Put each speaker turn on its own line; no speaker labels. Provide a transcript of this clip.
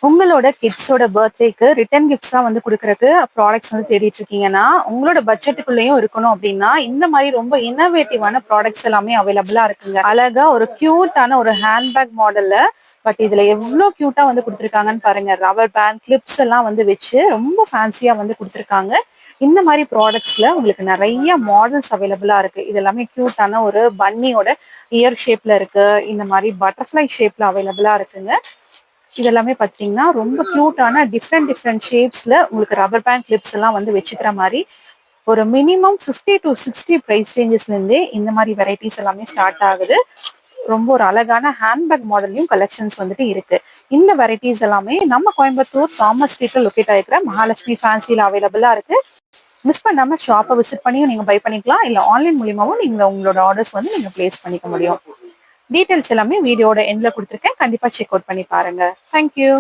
உங்களோட கிட்ஸோட பர்த்டேக்கு ரிட்டர்ன் கிஃப்ட்ஸா வந்து குடுக்குறக்கு ப்ராடக்ட்ஸ் வந்து தேடிட்டு இருக்கீங்கன்னா, உங்களோட பட்ஜெட்டுக்குள்ளேயும் இருக்கணும் அப்டின்னா, இந்த மாரி ரொம்ப இன்னோவேட்டிவான ப்ராடக்ட்ஸ் எல்லாமே அவைலபிளா இருக்குங்க. அழகா ஒரு கியூட்டான ஒரு ஹேண்ட் பேக் மாடல்ல, பட் இதுல எவ்ளோ கியூட்டா வந்து குடுத்துருக்காங்கன்னு பாருங்க. ரப்பர் பேண்ட், கிளிப்ஸ் எல்லாம் வந்து வச்சு ரொம்ப ஃபேன்சியா வந்து குடுத்துருக்காங்க. இந்த மாரி ப்ராடக்ட்ஸ்ல உங்களுக்கு நெறைய மாடல்ஸ் அவைலபிளா இருக்கு. இது எல்லாமே கியூட்டான ஒரு பன்னியோட இயர் ஷேப்ல இருக்கு. இந்த மாரி பட்டர்ஃப்ளை ஷேப்ல அவைலபிளா இருக்குங்க. இதெல்லாமே பார்த்தீங்கன்னா, ரொம்ப கியூட்டான டிஃப்ரெண்ட் ஷேப்ஸ்ல உங்களுக்கு ரப்பர் பேண்ட் கிளிப்ஸ் எல்லாம் வந்து வச்சுக்கிற மாரி, ஒரு மினிமம் 50 டூ 60 பிரைஸ் ரேஞ்சஸ்லேருந்தே இந்த மாரி வெரைட்டிஸ் எல்லாமே ஸ்டார்ட் ஆகுது. ரொம்ப ஒரு அழகான ஹேண்ட்பேக் மாடல்லையும் கலெக்ஷன்ஸ் வந்துட்டு இருக்கு. இந்த வெரைட்டிஸ் எல்லாமே நம்ம கோயம்புத்தூர் தாமஸ் ஸ்ட்ரீட்ல லொக்கேட் ஆகிக்கிற மகாலட்சுமி ஃபேன்சில அவைலபிளா இருக்கு. மிஸ் பண்ணாம ஷாப்பை விசிட் பண்ணியும் நீங்க பை பண்ணிக்கலாம். இல்ல ஆன்லைன் மூலியமாவும் நீங்க உங்களோட ஆர்டர்ஸ் வந்து நீங்க பிளேஸ் பண்ணிக்க முடியும். டீடைல்ஸ் எல்லாமே வீடியோட எண்ட்ல கொடுத்துருக்கேன். கண்டிப்பா செக் அவுட் பண்ணி பாருங்க. தேங்க்யூ.